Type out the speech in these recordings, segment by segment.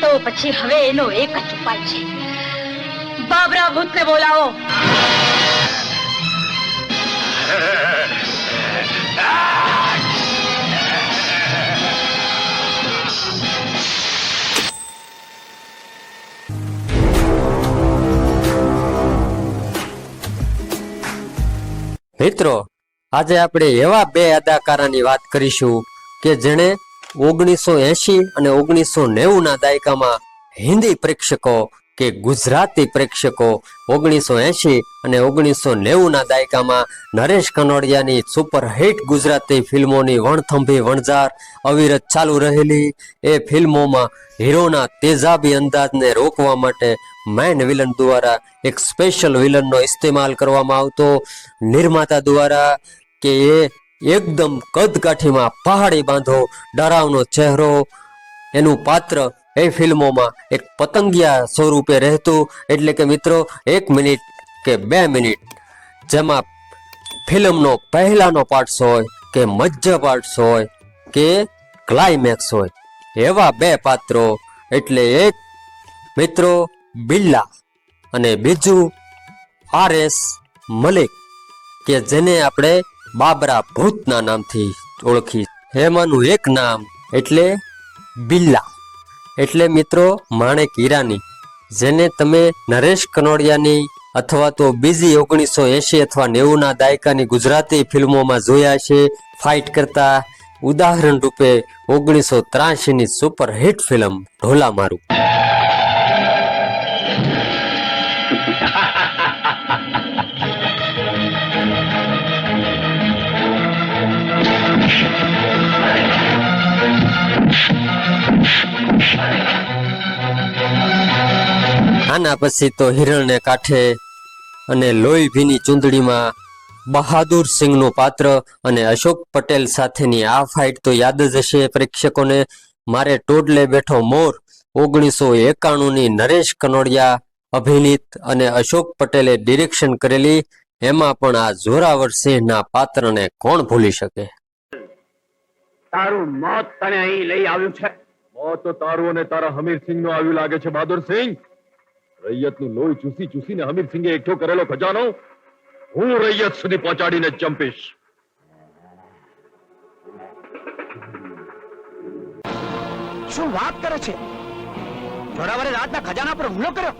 તો પછી હવે એનો એક જ ઉપાય છે. બાબરા ભૂતને બોલાવો. મિત્રો, આજે આપણે એવા બે અદાકારાની વાત કરીશું કે જેણે 1980 અને 1990 ના દાયકામાં હિન્દી પ્રેક્ષકો કે ગુજરાતી પ્રેક્ષકો 1980 અને 1990 ના દાયકામાં નરેશ કનોડિયાની સુપરહિટ ગુજરાતી ફિલ્મોની વણથંભી વણઝાર અવિરત ચાલુ રહેલી એ ફિલ્મોમાં હીરોના તેજાબી અંદાજને રોકવા માટે મેન વિલન દ્વારા એક સ્પેશિયલ વિલનનો ઇસ્તેમાલ કરવામાં આવતો. નિર્માતા દ્વારા કે એ એકદમ કદકાઠીમાં પહાડી બાંધો ડરાવનો ચહેરો, એનું પાત્ર એ ફિલ્મોમાં એક પતંગિયા સ્વરૂપે રહેતું. એટલે કે મિત્રો 1 મિનિટ કે 2 મિનિટ જેમાં ફિલ્મનો પહેલાનો પાર્ટ્સ હોય કે મધ્ય પાર્ટ્સ હોય કે ક્લાઇમેક્સ હોય, એવા બે પાત્રો. એટલે એક મિત્રો બિલ્લા અને બીજું RS મલિક કે જેને આપણે બાબરા ભૂતના નામથી ઓળખી. એમાંનું એક નામ એટલે બિલ્લા, એટલે મિત્રો માણેક હીરાની, જેને તમે નરેશ કનોડિયાની અથવા તો બીજી 1980 અથવા 90 ના દાયકાની ગુજરાતી ફિલ્મોમાં જોયા છે ફાઇટ કરતા. ઉદાહરણ રૂપે 1983 ની સુપરહિટ ફિલ્મ ઢોલા મારું. આના પછી તો હિરણને કાંઠે અને લોહી ભીની ચૂંદડીમાં બહાદુર સિંહનું પાત્ર અને અશોક પટેલ સાથેની આ ફાઇટ તો યાદ જ હશે પ્રેક્ષકોને. મારે ટોડલે બેઠો મોર 1991 ની નરેશ કનોડિયા અભિનીત અને અશોક પટેલે ડિરેક્શન કરેલી. એમાં પણ આ જોરાવર સિંહના પાત્રને કોણ ભૂલી શકે. તારું મોત તને અહીં લઈ આવ્યું છે. મોત તો તારું અને તારા હમીરસિંહ નું આવ્યું લાગે છે બહાદુર સિંહ. રૈયતનું લોહી ચૂસી ચૂસીને હમીરસિંહે એકઠો કરેલો ખજાનો હું રૈયત સુધી પહોંચાડીને ચંપીશ. શું વાત કરે છે? જોરાવરે રાતના ખજાના પર હુમલો કર્યો.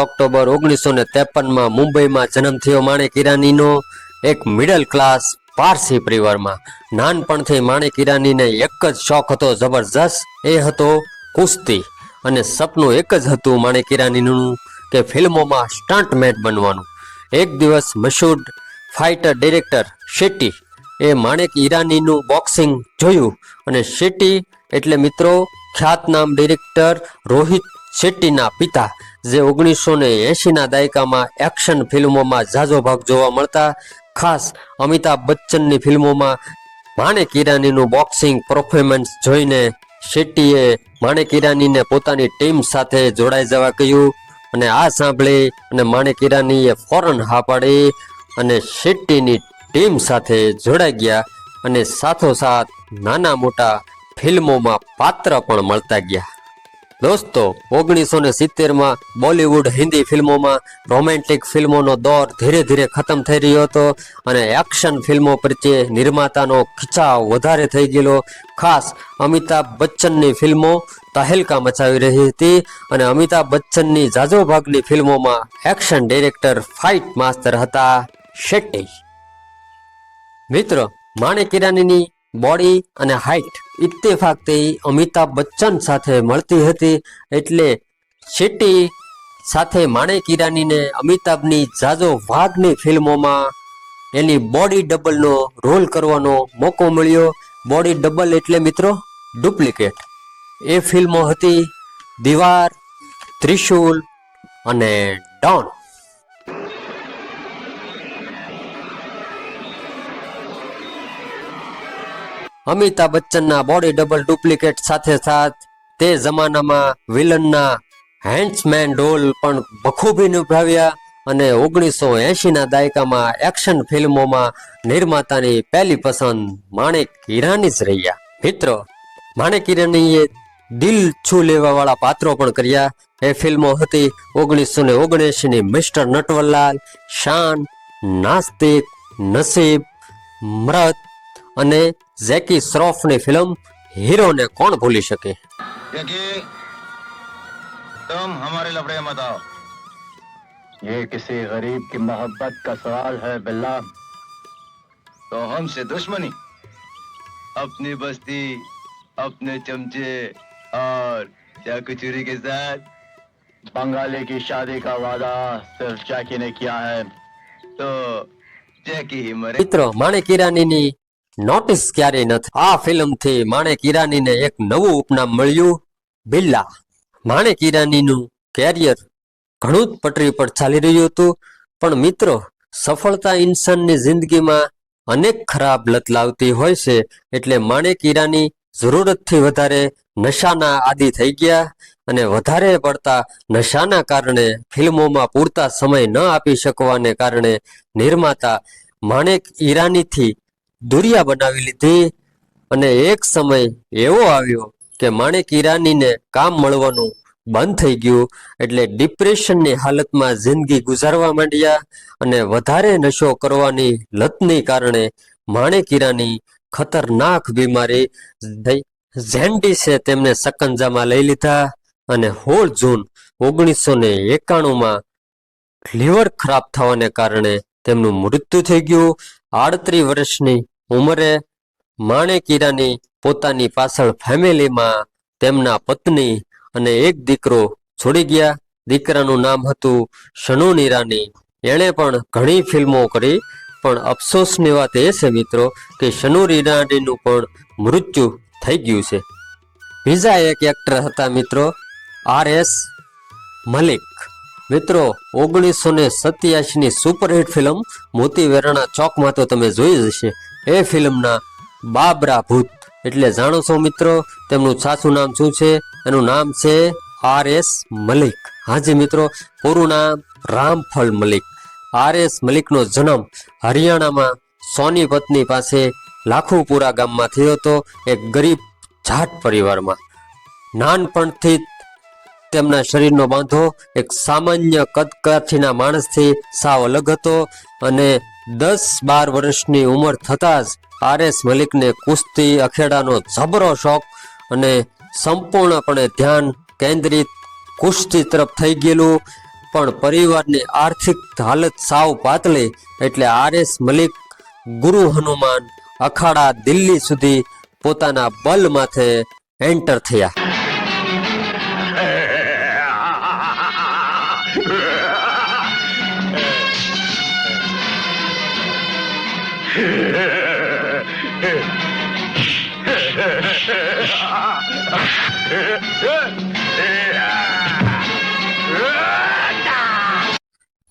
ઓક્ટોબર 1953 મુંબઈમાં જન્મ થયો માણેક હીરાનીનો. એક મિડલ ક્લાસ પારસી પરિવારમાં. નાનપણથી માણેક હીરાનીને એક જ શોખ હતો જબરજસ્ત, એ હતો કુસ્તી. અને સપનું એક જ હતું માણેક હીરાનીનું કે ફિલ્મોમાં સ્ટન્ટમેન બનવાનું. એક દિવસ મશહૂર ફાઇટર ડિરેક્ટર શેટ્ટી એ માણેક હીરાનીનું બોક્સિંગ જોયું અને શેટ્ટી એટલે મિત્રો ખ્યાતનામ ડિરેક્ટર રોહિત શેટ્ટીના પિતા, જે 1980 ના દાયકામાં એક્શન ફિલ્મોમાં ઝાઝો ભાગ જોવા મળતા. ખાસ અમિતાભ બચ્ચનની ફિલ્મોમાં માણેક હીરાનીનું બોક્સિંગ પરફોર્મન્સ જોઈને શેટ્ટીએ માણેક હીરાનીને પોતાની ટીમ સાથે જોડાઈ જવા કહ્યું. અને આ સાંભળી અને માણેક હીરાનીએ ફોરન હા પાડી અને શેટ્ટીની ટીમ સાથે જોડાઈ ગયા અને સાથોસાથ નાના મોટા ફિલ્મોમાં પાત્ર પણ મળતા ગયા. દોસ્તો, 1970માં બોલિવૂડ હિન્દી ફિલ્મોમાં રોમેન્ટિક ફિલ્મોનો દોર ધીરે ધીરે ખતમ થઈ રહ્યો હતો અને એક્શન ફિલ્મો પ્રત્યે નિર્માતાનો ખિચાવ વધારે થઈ ગયેલો. ખાસ અમિતાભ બચ્ચનની ફિલ્મો તહેલકા મચાવી રહી હતી અને અમિતાભ બચ્ચનની ઝાઝો ભાગની ફિલ્મોમાં એક્શન ડિરેક્ટર ફાઇટ માસ્ટર હતા શેટ્ટી. મિત્રો, માણેક ઈરાનીની બોડી અને હાઇટ ઇત્તેફાકથી અમિતાભ બચ્ચન સાથે મળતી હતી, એટલે સિટી સાથે માણેક ઈરાનીને અમિતાભની જાજો વાઘની ફિલ્મોમાં એની બોડી ડબલનો રોલ કરવાનો મોકો મળ્યો. બોડી ડબલ એટલે મિત્રો ડુપ્લિકેટ. એ ફિલ્મો હતી દીવાર, ત્રિશુલ અને ડોન. અમિતાભ બચ્ચનના બોડી ડબલ ડુપ્લિકેટ સાથે સાથ તે જમાનામાં વિલનના હેન્ડ્સમેન રોલ પણ બખૂબી નિભાવ્યા અને 1980ના દાયકામાં એક્શન ફિલ્મોમાં નિર્માતાની પહેલી પસંદ માણેક ઈરાની જ રહ્યા. મિત્રો, માણેક ઈરાનીએ દિલ છુ લેવા વાળા પાત્રો પણ કર્યા. એ ફિલ્મો હતી 1979ની મિસ્ટર નટવરલાલ, શાન, નાસ્તિક, નસીબ, મૃત અને જેકી શ્રોફની ફિલ્મ હીરોને કોણ ભૂલી શકે. तुम हमारे लफड़े मत आओ. ये किसी गरीब की मोहब्बत का सवाल है बिल्ला. तो हमसे दुश्मनी, अपनी बस्ती, अपने चमचे और चाकू चूरी के साथ. बंगाली की शादी का वादा सिर्फ जैकी ने किया है, तो जैकी ही मरे. મિત્રો, માણેક ઈરાનીની નોટિસ ક્યારેય નથી. આ ફિલ્મથી માણેક ઈરાનીને એક નવું ઉપનામ મળ્યું, બિલ્લા. માણેક ઈરાનીનું કેરિયર ઘણું જ પટરી પર ચાલી રહ્યું હતું, પણ મિત્રો, સફળતા ઇન્સાનની જિંદગીમાં અનેક ખરાબ લત લાવતી હોય છે, એટલે માણેક ઈરાની જરૂરતથી વધારે નશાના આદી થઈ ગયા અને વધારે પડતા નશાના કારણે ફિલ્મોમાં પૂરતા સમય ન આપી શકવાને કારણે નિર્માતા માણેક ઈરાનીથી દુરિયા બનાવી લીધી. અને એક સમય એવો આવ્યો કે માણેક ઈરાનીને કામ મળવાનું બંધ થઈ ગયું, એટલે ડિપ્રેશનની હાલતમાં જિંદગી ગુજારવા માંડ્યા અને વધારે નશો કરવાની લતની કારણે માણેક ઈરાની ખતરનાક બીમારી થઈ. જેન્ડિસે તેમને સકંજામાં લઈ લીધા અને 16 જૂન 1991માં લીવર ખરાબ થવાને કારણે તેમનું મૃત્યુ થઈ ગયું. 38 વર્ષની ઉંમરે માણેક ઈરાની પોતાની પાછળ ફેમિલીમાં તેમના પત્ની અને એક દીકરો છોડી ગયા. દીકરાનું નામ હતું શનૂન ઈરાની. એણે પણ ઘણી ફિલ્મો કરી, પણ અફસોસની વાત એ છે મિત્રો કે શનૂન ઈરાનીનું પણ મૃત્યુ થઈ ગયું છે. બીજા એક એક્ટર હતા મિત્રો, RS મલિક. મિત્રો, 1987ની સુપરહિટ ફિલ્મ મોતી વેરણા ચોકમાં તો તમે જોઈ જ હશે. એ ફિલ્મના બાબરા ભૂત એટલે જાણો છો મિત્રો તેમનું સાચું નામ શું છે? એનું નામ છે RS મલિક. હાજી મિત્રો, પૂરું નામ રામફળ મલિક. RS મલિકનો જન્મ હરિયાણામાં સોનીપતની પાસે લાખુપુરા ગામમાં થયો હતો, એક ગરીબ જાટ પરિવારમાં. નાનપણથી તેમના શરીરનો બાંધો એક સામાન્ય કદકાઠીના માણસથી સાવ અલગ હતો અને 10-12 વર્ષની ઉંમર થતાં જ RS મલિકને કુસ્તી અખેડાનો જબરો શોખ અને સંપૂર્ણપણે ધ્યાન કેન્દ્રિત કુસ્તી તરફ થઈ ગયેલું. પણ પરિવારની આર્થિક હાલત સાવ પાતળી, એટલે RS મલિક ગુરુ હનુમાન અખાડા દિલ્હી સુધી પોતાના બલ માથે એન્ટર થયા.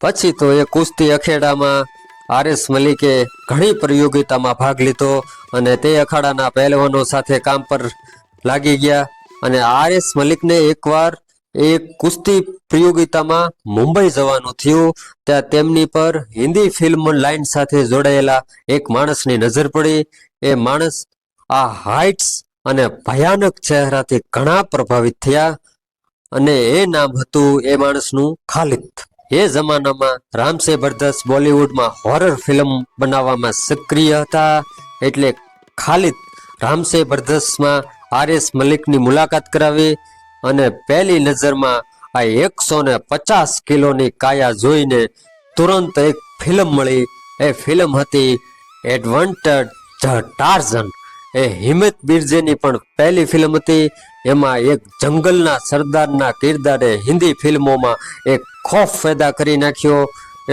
પછી તો એ કુસ્તી અખેડામાં RS મલિકે ઘણી પ્રતિયોગિતામાં ભાગ લીધો અને તે અખાડાના પહેલવાનો સાથે કામ પર લાગી ગયા. અને RS મલિકને એકવાર એક કુસ્તી પ્રતિયોગિતામાં મુંબઈ જવાનું થયું. ત્યાં તેમની પર હિન્દી ફિલ્મ લાઇન સાથે જોડાયેલા એક માણસની નજર પડી. એ માણસ આ હાઇટ્સ અને ભયાનક ચહેરાથી ઘણા પ્રભાવિત થયા અને એ નામ હતું એ માણસનું ખાલિદ. એ જમાનામાં રામસે બરદસ બોલિવૂડમાં હોરર ફિલ્મ બનાવવામાં સક્રિય હતા, એટલે ખાલિદ રામસે બરદસમાં RS મલિકની મુલાકાત કરાવી અને પહેલી નજરમાં આ 150 કિલોની કાયા જોઈને તુરંત એક ફિલ્મ મળી. એ ફિલ્મ હતી એડવન્ચર ધ ટાર્ઝન એ હિમેત બિરજેની પણ પહેલી ફિલ્મ હતી. એમાં એક જંગલના સરદારના કિરદારે હિન્દી ફિલ્મોમાં એક ખોફ પેદા કરી નાખ્યો.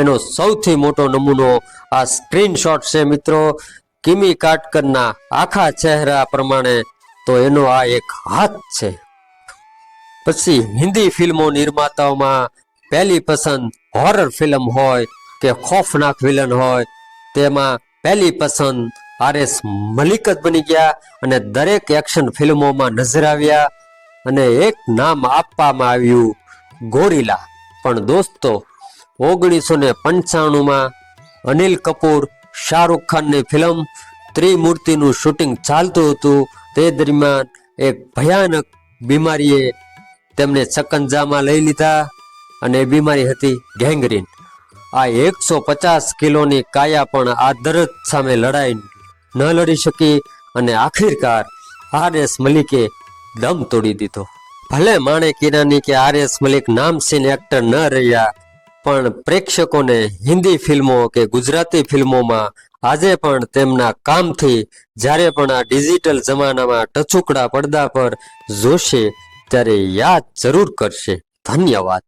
એનો સૌથી મોટો નમૂનો આ સ્ક્રીનશોટ છે મિત્રો. કિમી કાટકરના આખા ચહેરા પ્રમાણે તો એનો આ એક હાથ છે. પછી હિન્દી ફિલ્મો નિર્માતાઓમાં પહેલી પસંદ હોરર ફિલ્મ હોય કે ખોફનાક વિલન હોય, તેમાં પહેલી પસંદ RS મલિક જ બની ગયા અને દરેક એક્શન ફિલ્મોમાં નજર આવ્યા અને એક નામ આપવામાં આવ્યું ગોરિલા. પણ દોસ્તો 1995માં અનિલ કપૂર શાહરૂખ ખાનની ફિલ્મ ત્રિમૂર્તિનું શૂટિંગ ચાલતું હતું. તે દરમિયાન એક ભયાનક બીમારીએ તેમને સકંજામાં લઈ લીધા અને એ બીમારી હતી ગેંગ્રીન. આ 150 કિલોની કાયા પણ આ દર્દ સામે લડાઈ ન લડી શકી અને આખિરકાર RS મલિકે દમ તોડી દીધો. ભલે માણેક ઈરાની કે RS મલિક નામસીન એક્ટર ન રહ્યા, પણ પ્રેક્ષકોને હિન્દી ફિલ્મો કે ગુજરાતી ફિલ્મોમાં આજે પણ તેમના કામથી જ્યારે પણ આ ડિજિટલ જમાનામાં ટચુકડા પડદા પર જોશે ત્યારે યાદ જરૂર કરશે. ધન્યવાદ.